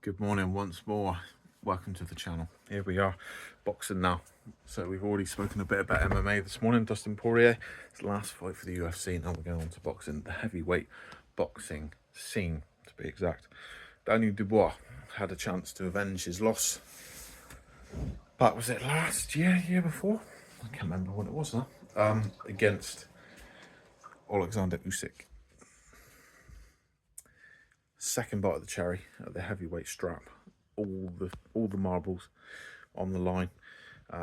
Good morning once more. Welcome to the channel. Here we are, boxing now. So we've already spoken a bit about MMA this morning. Dustin Poirier, his last fight for the UFC. Now we're going on to boxing, the heavyweight boxing scene, to be exact. Daniel Dubois had a chance to avenge his loss. But was it last year, year before? I can't remember when it was now. Against Alexander Usyk. Second bite of the cherry at the heavyweight strap. All the marbles on the line.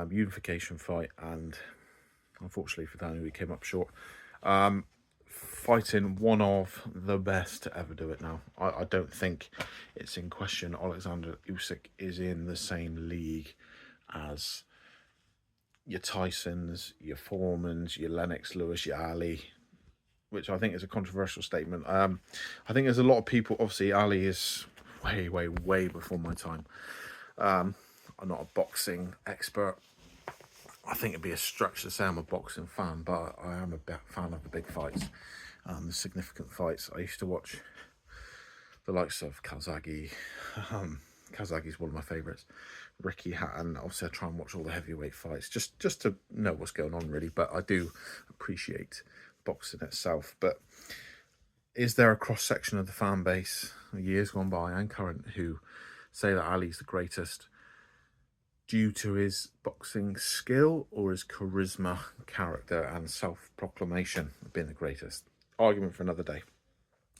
Unification fight, and unfortunately for Daniel, he came up short. Fighting one of the best to ever do it now. I don't think it's in question. Alexander Usyk is in the same league as your Tysons, your Foremans, your Lennox Lewis, your Ali, which I think is a controversial statement. I think there's a lot of people, obviously Ali is way before my time. I'm not a boxing expert. I think it'd be a stretch to say I'm a boxing fan, but I am a big fan of the big fights, the significant fights. I used to watch the likes of Calzaghe. Calzaghe's one of my favourites. Ricky Hatton. Obviously, I try and watch all the heavyweight fights just to know what's going on, really. But I do appreciate boxing itself. But is there a cross-section of the fan base, years gone by and current, who say that Ali's the greatest due to his boxing skill or his charisma, character and self-proclamation of being the greatest? Argument for another day.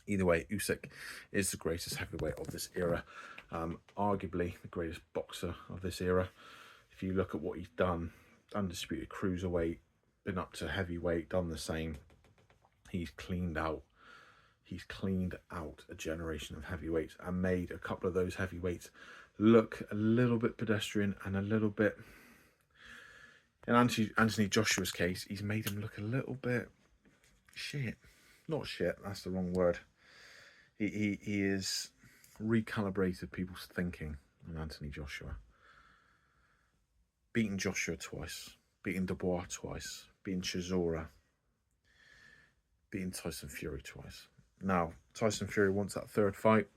Either way, Usyk is the greatest heavyweight of this era. Arguably the greatest boxer of this era. If you look at what he's done, undisputed cruiserweight, been up to heavyweight, done the same. He's cleaned out a generation of heavyweights and made a couple of those heavyweights look a little bit pedestrian and a little bit, in Anthony Joshua's case, he's made him look a little bit shit. Not shit, that's the wrong word. He is recalibrated people's thinking on Anthony Joshua. Beating Joshua twice, beating Dubois twice, beating Chisora, beating Tyson Fury twice. Now, Tyson Fury wants that third fight.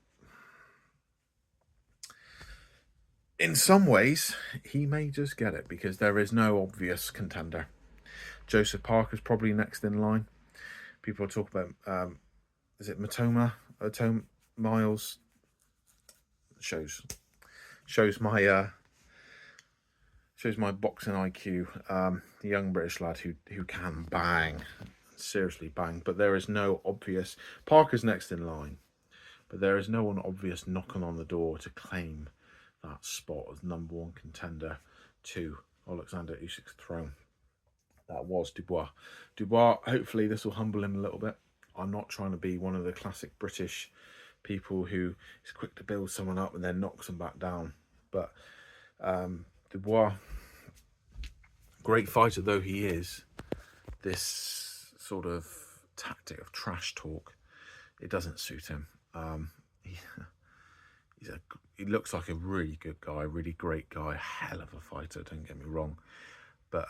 In some ways, he may just get it because there is no obvious contender. Joseph Parker's probably next in line. People talk about, is it Matoma? Miles? Shows my boxing IQ. The young British lad who can bang. Seriously bang, but there is no obvious. Parker's next in line, but there is no one obvious knocking on the door to claim that spot as number one contender to Alexander Usyk's throne. That was Dubois. Dubois, hopefully this will humble him a little bit. I'm not trying to be one of the classic British people who is quick to build someone up and then knocks them back down, but Dubois, great fighter though he is, this sort of tactic of trash talk, it doesn't suit him. He looks like a really good guy, really great guy, hell of a fighter, don't get me wrong, but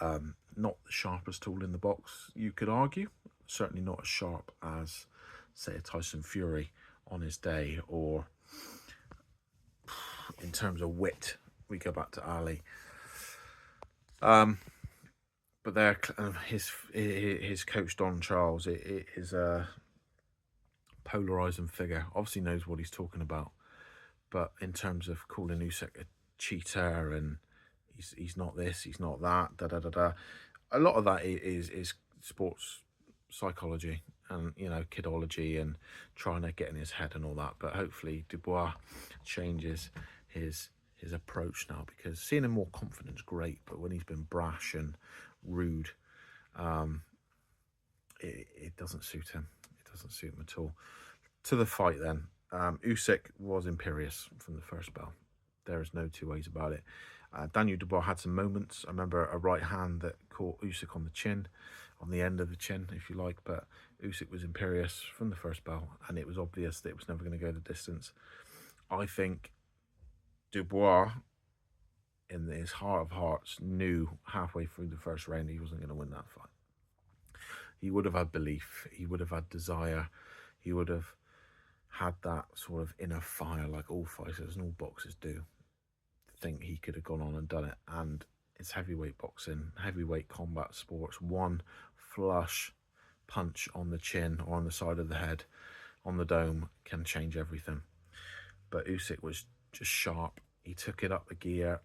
not the sharpest tool in the box, you could argue. Certainly not as sharp as, say, a Tyson Fury on his day, or in terms of wit, we go back to Ali. But there, his coach Don Charles is a polarizing figure. Obviously knows what he's talking about, but in terms of calling Usyk a cheater and he's not this, he's not that, a lot of that is sports psychology and, you know, kidology and trying to get in his head and all that. But hopefully Dubois changes his approach now, because seeing him more confident is great, but when he's been brash and rude, it doesn't suit him. It doesn't suit him at all. To the fight then. Usyk was imperious from the first bell. There is no two ways about it. Daniel Dubois had some moments. I remember a right hand that caught Usyk on the chin, on the end of the chin, if you like, but Usyk was imperious from the first bell, and it was obvious that it was never going to go the distance. I think Dubois, in his heart of hearts, knew halfway through the first round he wasn't going to win that fight. He would have had belief, he would have had desire, he would have had that sort of inner fire like all fighters and all boxers do, think he could have gone on and done it. And it's heavyweight boxing, heavyweight combat sports. One flush punch on the chin or on the side of the head, on the dome, can change everything. But Usyk was just sharp. He took it up the gear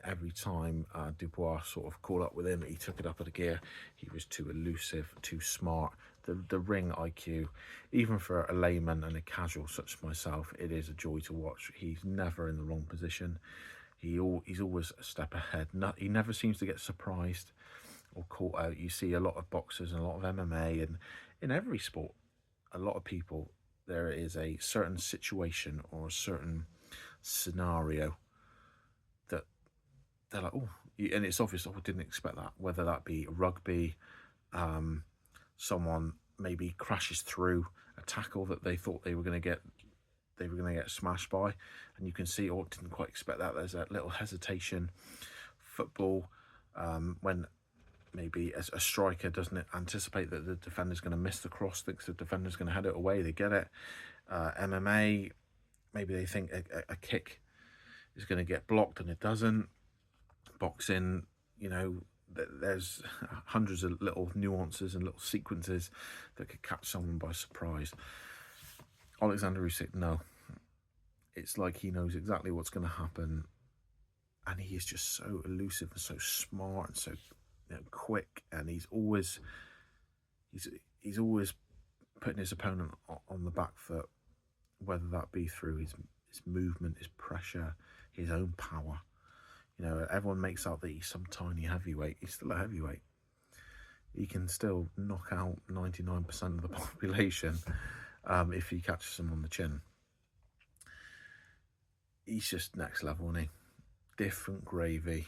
every time Dubois sort of caught up with him. He took it up at a gear. He was too elusive, too smart. The ring IQ, even for a layman and a casual such as myself, it is a joy to watch. He's never in the wrong position. He's always a step ahead. He never seems to get surprised or caught out. You see a lot of boxers and a lot of MMA, and in every sport, a lot of people, there is a certain situation or a certain scenario that they're like, oh, and it's obvious, oh, I didn't expect that. Whether that be rugby, someone maybe crashes through a tackle that they thought they were going to get smashed by, and you can see, oh, didn't quite expect that. There's that little hesitation. Football, when maybe a striker doesn't anticipate that the defender's going to miss the cross, thinks the defender's going to head it away, they get it. MMA, maybe they think a kick is going to get blocked and it doesn't. Boxing, there's hundreds of little nuances and little sequences that could catch someone by surprise. Alexander Usyk, no. It's like he knows exactly what's going to happen, and he is just so elusive and so smart and so quick, and he's always putting his opponent on the back foot, whether that be through his movement, his pressure, his own power. Everyone makes out that he's some tiny heavyweight. He's still a heavyweight. He can still knock out 99% of the population if he catches them on the chin. He's just next level, isn't he? Different gravy.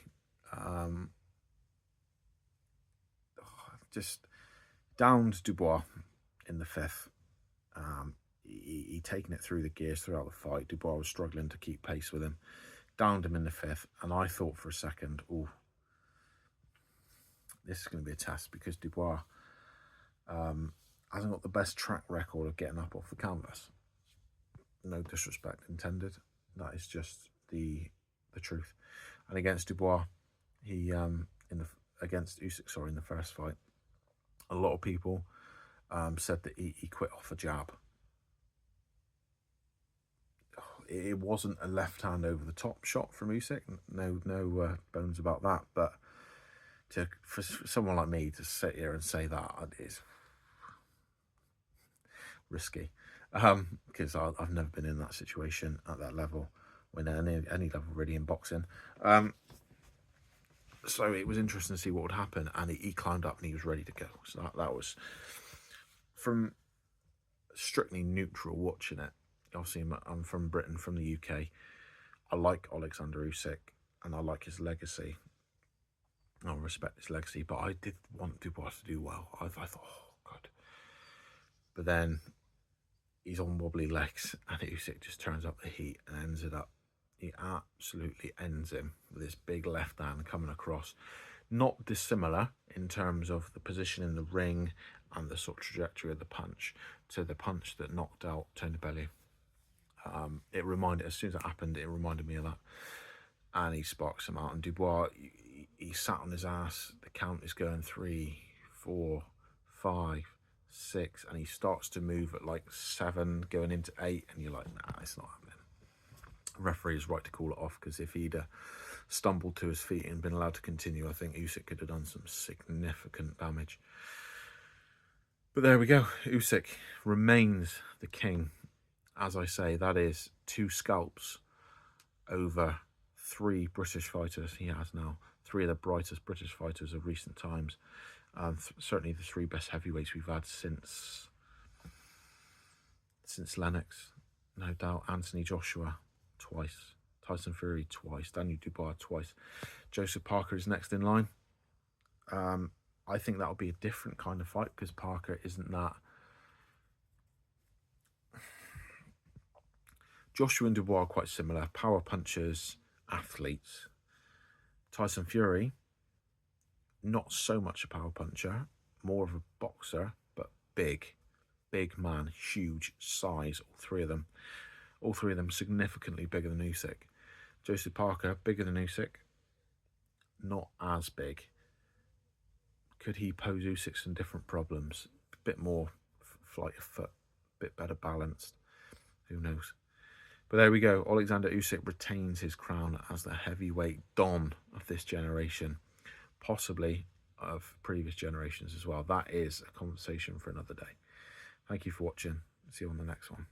Just downed Dubois in the fifth. He taken it through the gears throughout the fight. Dubois was struggling to keep pace with him. Downed him in the fifth, and I thought for a second, oh, this is going to be a test, because Dubois hasn't got the best track record of getting up off the canvas. No disrespect intended. That is just the truth. And against Dubois, against Usyk, in the first fight, a lot of people said that he quit off a jab. It wasn't a left hand over the top shot from Usyk. No bones about that. But for someone like me to sit here and say that is risky, because I've never been in that situation at that level, when any level really in boxing. So it was interesting to see what would happen, and he climbed up and he was ready to go. So that was, from strictly neutral watching it. Obviously, I'm from Britain, from the UK. I like Alexander Usyk, and I like his legacy. I respect his legacy, but I did want Dubois to do well. I thought, oh, God. But then he's on wobbly legs, and Usyk just turns up the heat and ends it up. He absolutely ends him with this big left hand coming across. Not dissimilar in terms of the position in the ring and the sort of trajectory of the punch to the punch that knocked out Tony Bellew. It reminded, as soon as it happened, it reminded me of that. And he sparks him out. And Dubois, he sat on his ass. The count is going 3, 4, 5, 6, and he starts to move at like 7, going into 8, and you're like, nah, it's not happening. The referee is right to call it off, because if he'd stumbled to his feet and been allowed to continue, I think Usyk could have done some significant damage. But there we go. Usyk remains the king. As I say, that is 2 scalps over 3 British fighters he has now. 3 of the brightest British fighters of recent times. Certainly the 3 best heavyweights we've had since Lennox, no doubt. Anthony Joshua twice, Tyson Fury twice, Daniel Dubois twice. Joseph Parker is next in line. I think that'll be a different kind of fight, because Parker isn't that. Joshua and Dubois are quite similar. Power punchers, athletes. Tyson Fury, not so much a power puncher, more of a boxer, but big. big man, huge size, all three of them. All three of them significantly bigger than Usyk. Joseph Parker, bigger than Usyk, not as big. Could he pose Usyk some different problems? A bit more flight of foot, a bit better balanced. Who knows? But there we go. Alexander Usyk retains his crown as the heavyweight don of this generation, possibly of previous generations as well. That is a conversation for another day. Thank you for watching. See you on the next one.